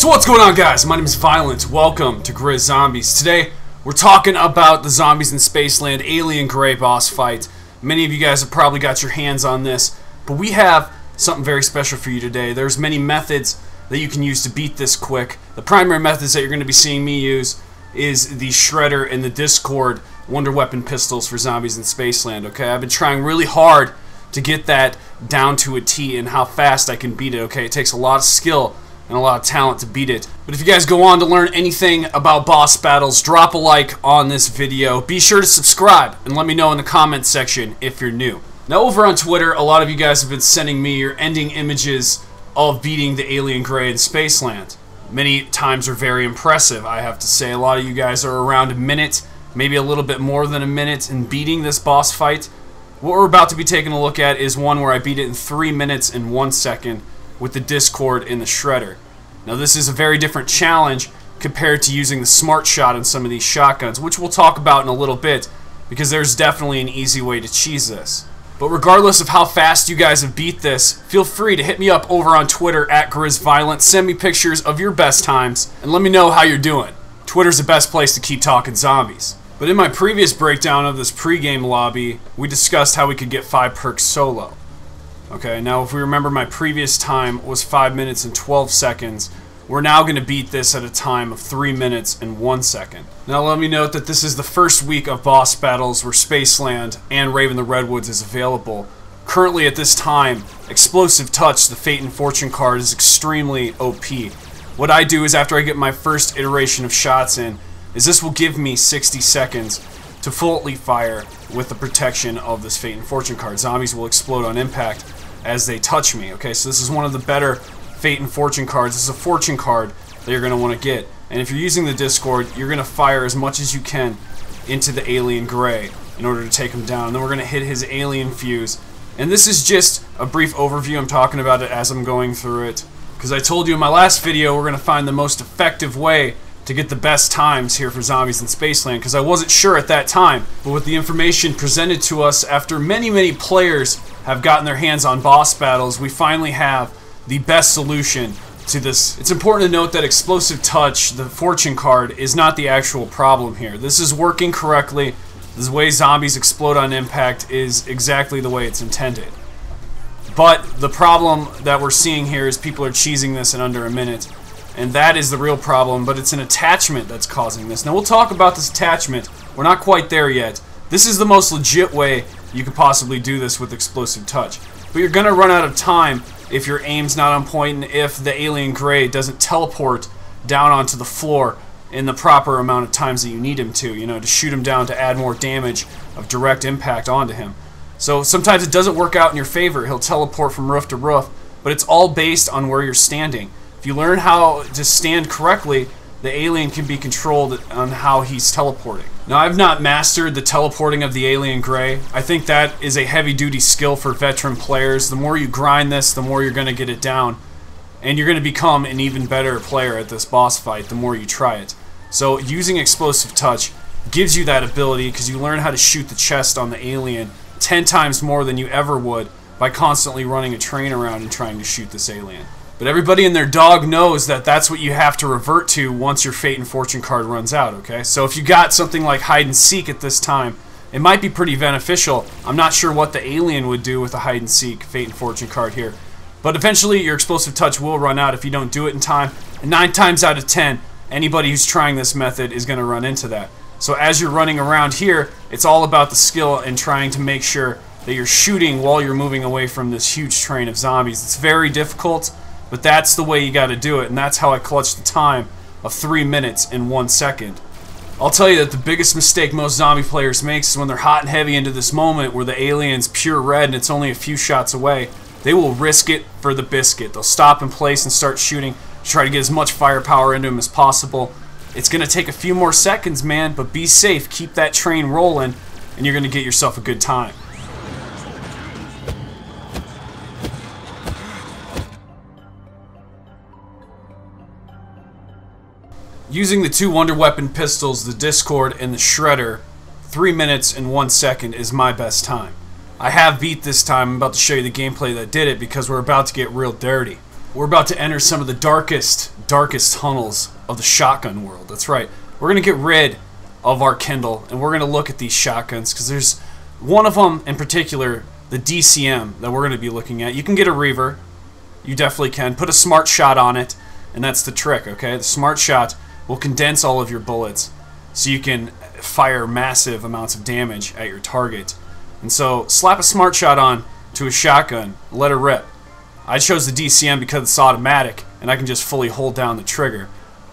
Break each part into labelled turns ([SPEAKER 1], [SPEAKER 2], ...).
[SPEAKER 1] So what's going on, guys? My name is Violent. Welcome to IWZombies. Today, we're talking about the Zombies in Spaceland Alien Gray boss fight. Many of you guys have probably got your hands on this, but we have something very special for you today. There's many methods that you can use to beat this quick. The primary methods that you're going to be seeing me use is the Shredder and the Discord Wonder Weapon pistols for Zombies in Spaceland, okay? I've been trying really hard to get that down to a T and how fast I can beat it, okay? It takes a lot of skill and a lot of talent to beat it. But if you guys go on to learn anything about boss battles, drop a like on this video. Be sure to subscribe and let me know in the comments section if you're new. Now, over on Twitter, a lot of you guys have been sending me your ending images of beating the Alien Gray in Spaceland. Many times are very impressive, I have to say. A lot of you guys are around a minute, maybe a little bit more than a minute in beating this boss fight. What we're about to be taking a look at is one where I beat it in 3 minutes and 1 second with the Discord and the Shredder. Now, this is a very different challenge compared to using the Smart Shot in some of these shotguns, which we'll talk about in a little bit, because there's definitely an easy way to cheese this. But regardless of how fast you guys have beat this, feel free to hit me up over on Twitter at IWZviolent. Send me pictures of your best times and let me know how you're doing. Twitter's the best place to keep talking zombies. But in my previous breakdown of this pregame lobby, we discussed how we could get 5 perks solo. Okay, now if we remember, my previous time was 5 minutes and 12 seconds. We're now going to beat this at a time of 3 minutes and 1 second. Now let me note that this is the first week of boss battles where Spaceland and Raven the Redwoods is available. Currently at this time, Explosive Touch, the Fate and Fortune card, is extremely OP. What I do is, after I get my first iteration of shots in, is this will give me 60 seconds to fully fire with the protection of this Fate and Fortune card. Zombies will explode on impact as they touch me. Okay, so this is one of the better Fate and Fortune cards. This is a Fortune card that you're going to want to get. And if you're using the Discord, you're going to fire as much as you can into the Alien Gray in order to take him down. And then we're going to hit his Alien Fuse. And this is just a brief overview. I'm talking about it as I'm going through it, because I told you in my last video we're going to find the most effective way to get the best times here for Zombies in Spaceland, because I wasn't sure at that time. But with the information presented to us after many players have gotten their hands on boss battles, we finally have the best solution to this. It's important to note that Explosive Touch, the Fortune card, is not the actual problem here. This is working correctly. The way zombies explode on impact is exactly the way it's intended. But the problem that we're seeing here is people are cheesing this in under a minute. And that is the real problem, but it's an attachment that's causing this. Now, we'll talk about this attachment. We're not quite there yet. This is the most legit way you could possibly do this with Explosive Touch. But you're going to run out of time if your aim's not on point and if the Alien Gray doesn't teleport down onto the floor in the proper amount of times that you need him to, to shoot him down to add more damage of direct impact onto him. So sometimes it doesn't work out in your favor. He'll teleport from roof to roof, but it's all based on where you're standing. If you learn how to stand correctly, the alien can be controlled on how he's teleporting. Now, I've not mastered the teleporting of the Alien Gray. I think that is a heavy-duty skill for veteran players. The more you grind this, the more you're going to get it down. And you're going to become an even better player at this boss fight the more you try it. So using Explosive Touch gives you that ability, because you learn how to shoot the chest on the alien 10 times more than you ever would by constantly running a train around and trying to shoot this alien. But everybody and their dog knows that that's what you have to revert to once your Fate and Fortune card runs out, okay? So if you got something like Hide and Seek at this time, it might be pretty beneficial. I'm not sure what the alien would do with a Hide and Seek Fate and Fortune card here. But eventually your Explosive Touch will run out if you don't do it in time. And 9 times out of 10, anybody who's trying this method is going to run into that. So as you're running around here, it's all about the skill and trying to make sure that you're shooting while you're moving away from this huge train of zombies. It's very difficult, but that's the way you got to do it, and that's how I clutched the time of 3 minutes and 1 second. I'll tell you that the biggest mistake most zombie players make is when they're hot and heavy into this moment where the alien's pure red and it's only a few shots away. They will risk it for the biscuit. They'll stop in place and start shooting to try to get as much firepower into him as possible. It's going to take a few more seconds, man, but be safe. Keep that train rolling, and you're going to get yourself a good time. Using the 2 Wonder Weapon pistols, the Discord and the Shredder, 3 minutes and 1 second is my best time. I have beat this time. I'm about to show you the gameplay that did it, because we're about to get real dirty. we're about to enter some of the darkest tunnels of the shotgun world. That's right. We're going to get rid of our Kindle, and we're going to look at these shotguns, because there's one of them in particular, the DCM, that we're going to be looking at. You can get a Reaver. You definitely can. Put a smart shot on it, and that's the trick, okay? The smart shot will condense all of your bullets, so you can fire massive amounts of damage at your target. And so, slap a smart shot on to a shotgun, let her rip. I chose the DCM because it's automatic, and I can just fully hold down the trigger.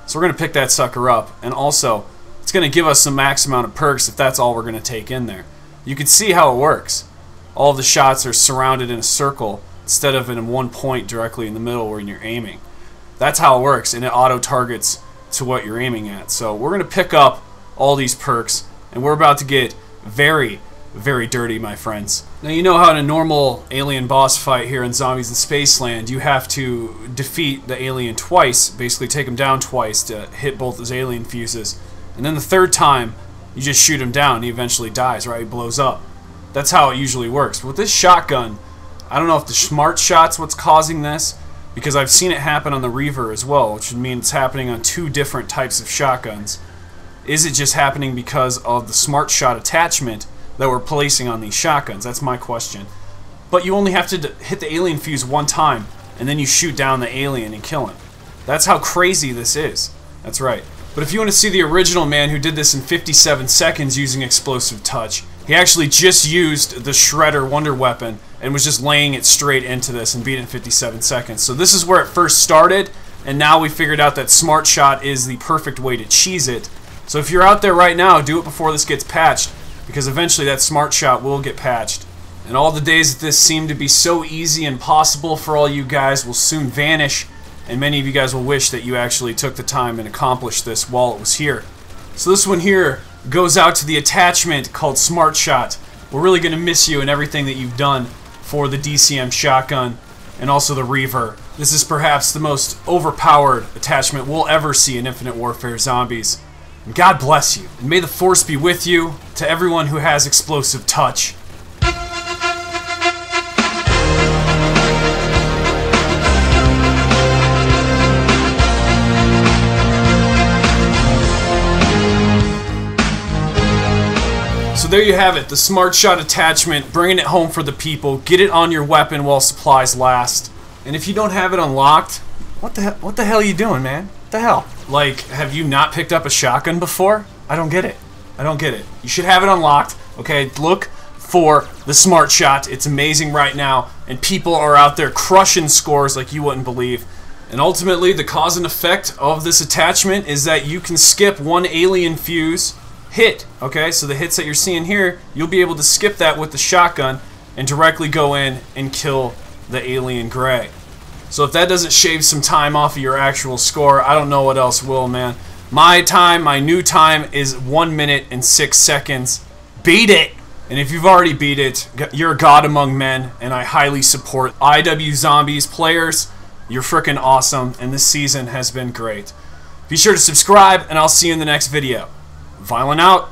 [SPEAKER 1] So we're going to pick that sucker up, and also, it's going to give us the max amount of perks if that's all we're going to take in there. You can see how it works. All of the shots are surrounded in a circle, instead of in one point directly in the middle where you're aiming. That's how it works, and it auto-targets to what you're aiming at. So we're going to pick up all these perks, and we're about to get very, very dirty, my friends. Now, you know how in a normal alien boss fight here in Zombies in Spaceland, you have to defeat the alien twice, basically take him down twice to hit both his alien fuses, and then the third time, you just shoot him down and he eventually dies, right? He blows up. That's how it usually works. But with this shotgun, I don't know if the smart shot's what's causing this, because I've seen it happen on the Reaver as well, which would mean it's happening on two different types of shotguns. Is it just happening because of the smart shot attachment that we're placing on these shotguns? That's my question. But you only have to hit the alien fuse one time, and then you shoot down the alien and kill him. That's how crazy this is. That's right. But if you want to see the original man who did this in 57 seconds using explosive touch, he actually just used the Shredder Wonder Weapon and was just laying it straight into this and beat it in 57 seconds. So this is where it first started, and now we figured out that smart shot is the perfect way to cheese it. So if you're out there right now, do it before this gets patched, because eventually that smart shot will get patched. And all the days that this seemed to be so easy and possible for all you guys will soon vanish, and many of you guys will wish that you actually took the time and accomplished this while it was here. So this one here goes out to the attachment called Smart Shot. We're really going to miss you and everything that you've done for the DCM shotgun and also the Reaver. This is perhaps the most overpowered attachment we'll ever see in Infinite Warfare Zombies. And God bless you. And may the Force be with you, to everyone who has explosive touch. So there you have it, the Smart Shot attachment, bringing it home for the people. Get it on your weapon while supplies last. And if you don't have it unlocked, what the hell are you doing, man? What the hell? Like, have you not picked up a shotgun before? I don't get it. I don't get it. You should have it unlocked, okay? Look for the Smart Shot. It's amazing right now, and people are out there crushing scores like you wouldn't believe. And ultimately, the cause and effect of this attachment is that you can skip one alien fuse hit, okay? So the hits that you're seeing here, you'll be able to skip that with the shotgun and directly go in and kill the alien gray. So if that doesn't shave some time off of your actual score, I don't know what else will, man. My time, my new time is 1 minute and 6 seconds. Beat it! And if you've already beat it, you're a god among men, and I highly support IWZombies players. You're freaking awesome, and this season has been great. Be sure to subscribe, and I'll see you in the next video. Violent out.